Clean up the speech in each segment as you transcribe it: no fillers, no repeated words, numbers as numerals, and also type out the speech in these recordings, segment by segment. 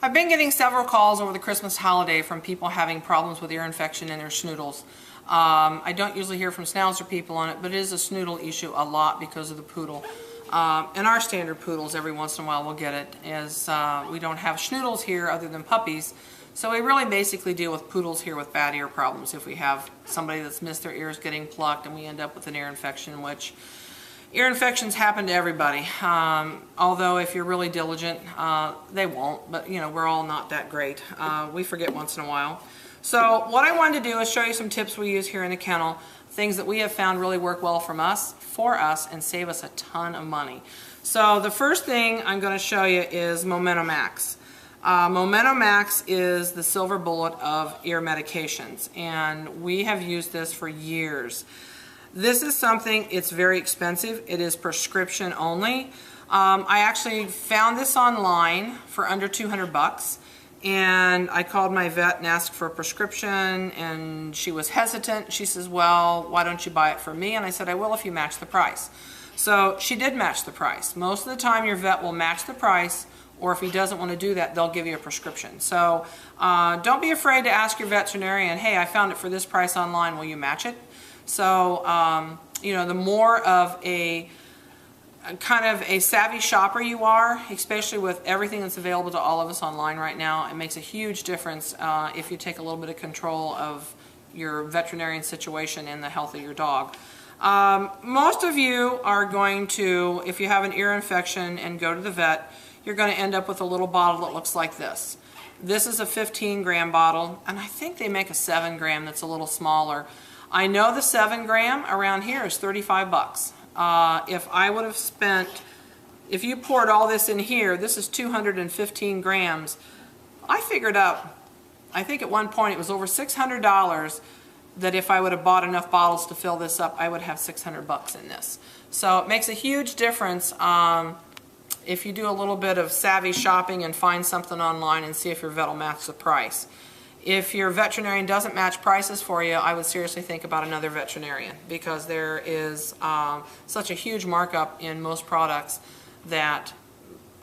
I've been getting several calls over the Christmas holiday from people having problems with ear infection in their schnoodles. I don't usually hear from Schnauzer people on it, but it is a schnoodle issue a lot because of the poodle. And our standard poodles, every once in a while, will get it, as we don't have schnoodles here other than puppies. So we really basically deal with poodles here with bad ear problems. If we have somebody that's missed their ears getting plucked and we end up with an ear infection, which ear infections happen to everybody. Although if you're really diligent, they won't, but you know, we're all not that great. We forget once in a while. So what I wanted to do is show you some tips we use here in the kennel, things that we have found really work well for us, and save us a ton of money. So the first thing I'm going to show you is Momento Max. Momento Max is the silver bullet of ear medications, and we have used this for years. This is something, it's very expensive. It is prescription only. I actually found this online for under 200 bucks, and I called my vet and asked for a prescription, and she was hesitant. She says, well, why don't you buy it for me? And I said, I will if you match the price. So she did match the price. Most of the time your vet will match the price, or if he doesn't want to do that, they'll give you a prescription. So don't be afraid to ask your veterinarian, hey, I found it for this price online, will you match it? So, you know, the more of a kind of a savvy shopper you are, especially with everything that's available to all of us online right now, it makes a huge difference if you take a little bit of control of your veterinarian situation and the health of your dog. Most of you are going to, if you have an ear infection and go to the vet, you're going to end up with a little bottle that looks like this. This is a 15-gram bottle, and I think they make a 7-gram that's a little smaller. I know the 7-gram around here is 35 bucks. If I would have spent, if you poured all this in here, this is 215 grams. I figured out, I think at one point it was over $600, that if I would have bought enough bottles to fill this up, I would have 600 bucks in this. So it makes a huge difference if you do a little bit of savvy shopping and find something online and see if your vet will match the price. If your veterinarian doesn't match prices for you, I would seriously think about another veterinarian, because there is such a huge markup in most products that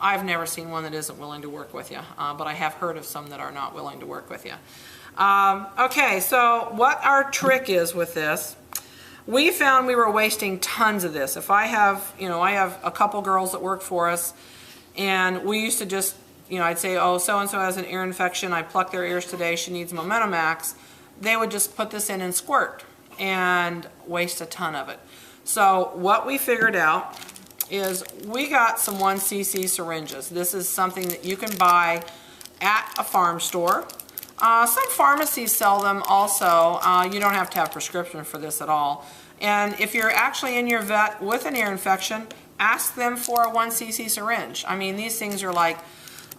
I've never seen one that isn't willing to work with you, but I have heard of some that are not willing to work with you. Okay, so what our trick is with this, we found we were wasting tons of this. If I have, you know, I have a couple girls that work for us, and we used to just, you know, I'd say, oh, so-and-so has an ear infection, I plucked their ears today, she needs Momento Max. They would just put this in and squirt and waste a ton of it. So what we figured out is we got some 1cc syringes. This is something that you can buy at a farm store. Some pharmacies sell them also. You don't have to have a prescription for this at all. And if you're actually in your vet with an ear infection, ask them for a 1cc syringe. I mean, these things are like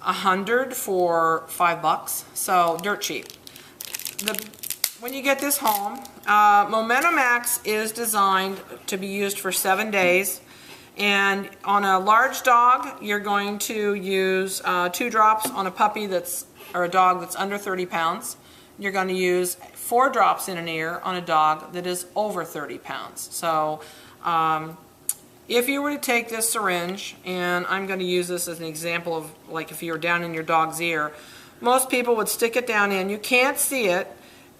100 for $5, so dirt cheap. When you get this home, Momento Max is designed to be used for 7 days, and on a large dog you're going to use 2 drops. On a puppy or a dog that's under 30 pounds, you're going to use 4 drops in an ear on a dog that is over 30 pounds. So if you were to take this syringe, and I'm going to use this as an example of like if you were down in your dog's ear, most people would stick it down in. You can't see it,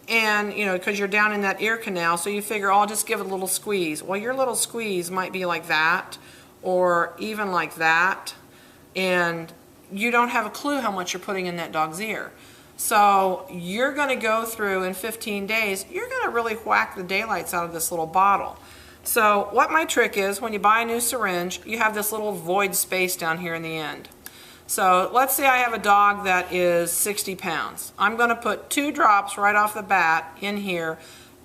and you know, because you're down in that ear canal, so you figure, oh, I'll just give it a little squeeze. Well, your little squeeze might be like that, or even like that, and you don't have a clue how much you're putting in that dog's ear. So you're going to go through in 15 days, you're going to really whack the daylights out of this little bottle. So what my trick is, when you buy a new syringe, you have this little void space down here in the end. So let's say I have a dog that is 60 pounds. I'm going to put 2 drops right off the bat in here.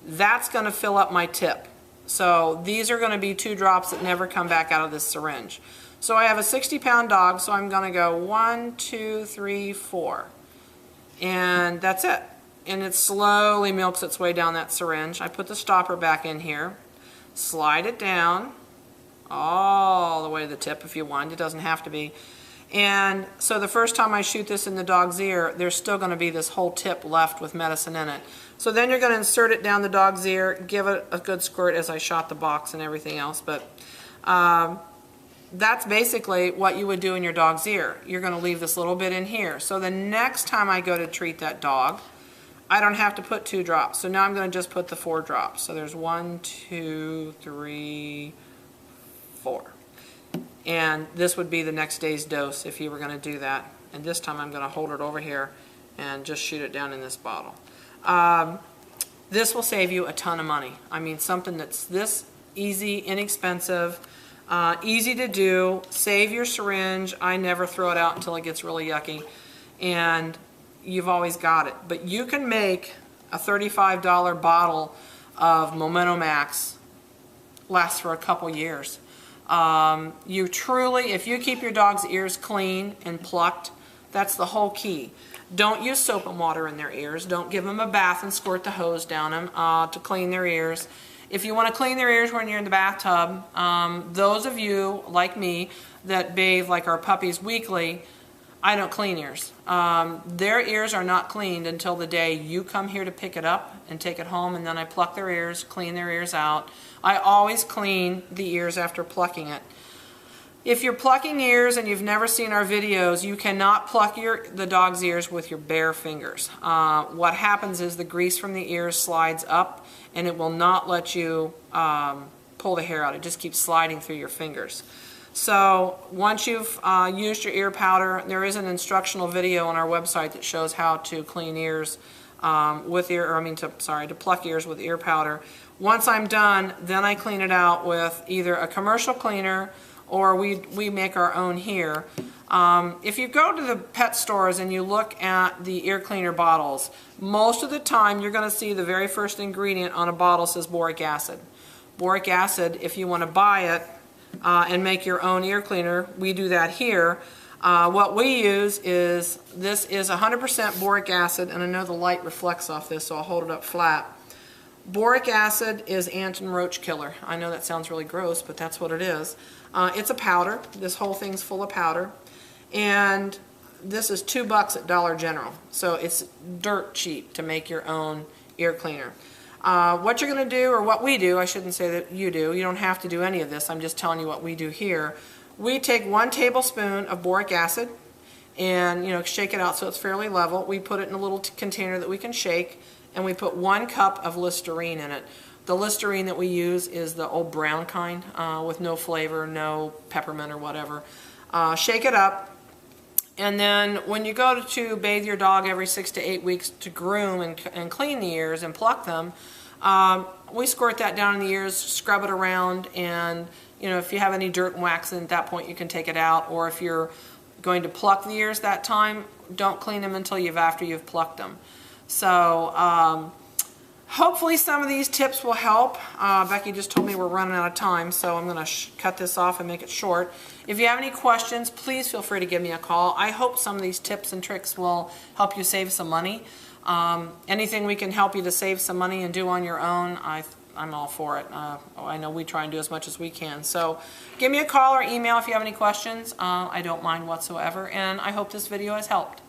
That's going to fill up my tip. So these are going to be 2 drops that never come back out of this syringe. So I have a 60-pound dog, so I'm going to go 1, 2, 3, 4. And that's it. And it slowly milks its way down that syringe. I put the stopper back in here. Slide it down all the way to the tip if you want. It doesn't have to be. And so the first time I shoot this in the dog's ear, there's still going to be this whole tip left with medicine in it. So then you're going to insert it down the dog's ear, give it a good squirt as I shot the box and everything else. But that's basically what you would do in your dog's ear. You're going to leave this little bit in here. So the next time I go to treat that dog, I don't have to put 2 drops. So now I'm going to just put the 4 drops. So there's 1, 2, 3, 4. And this would be the next day's dose if you were going to do that. And this time I'm going to hold it over here and just shoot it down in this bottle. This will save you a ton of money. I mean, something that's this easy, inexpensive, easy to do. Save your syringe. I never throw it out until it gets really yucky. And you've always got it. But you can make a $35 bottle of Momento Max last for a couple years. You truly, if you keep your dog's ears clean and plucked, that's the whole key. Don't use soap and water in their ears. Don't give them a bath and squirt the hose down them to clean their ears. If you want to clean their ears when you're in the bathtub, those of you like me that bathe like our puppies weekly, I don't clean ears. Their ears are not cleaned until the day you come here to pick it up and take it home, and then I pluck their ears, clean their ears out. I always clean the ears after plucking it. If you're plucking ears and you've never seen our videos, you cannot pluck the dog's ears with your bare fingers. What happens is the grease from the ears slides up and it will not let you pull the hair out. It just keeps sliding through your fingers. So once you've used your ear powder, there is an instructional video on our website that shows how to clean ears to pluck ears with ear powder. Once I'm done, then I clean it out with either a commercial cleaner or we make our own here. If you go to the pet stores and you look at the ear cleaner bottles, most of the time you're going to see the very first ingredient on a bottle says boric acid. Boric acid, if you want to buy it and make your own ear cleaner, we do that here. What we use is, this is 100% boric acid, and I know the light reflects off this, so I'll hold it up flat. Boric acid is ant and roach killer. I know that sounds really gross, but that's what it is. It's a powder. This whole thing's full of powder. And this is $2 at Dollar General. So it's dirt cheap to make your own ear cleaner. What you're going to do, or what we do, I shouldn't say that you do. You don't have to do any of this. I'm just telling you what we do here. We take 1 tablespoon of boric acid and shake it out so it's fairly level. We put it in a little container that we can shake, and we put 1 cup of Listerine in it. The Listerine that we use is the old brown kind with no flavor, no peppermint or whatever. Shake it up, and then when you go to bathe your dog every 6 to 8 weeks to groom and clean the ears and pluck them, we squirt that down in the ears, scrub it around, and if you have any dirt and wax in at that point, you can take it out. Or if you're going to pluck the ears that time, don't clean them until after you've plucked them. So hopefully some of these tips will help. Becky just told me we're running out of time, so I'm going to cut this off and make it short. If you have any questions, please feel free to give me a call. I hope some of these tips and tricks will help you save some money. Anything we can help you to save some money and do on your own, I'm all for it. I know we try and do as much as we can. So give me a call or email if you have any questions. I don't mind whatsoever, and I hope this video has helped.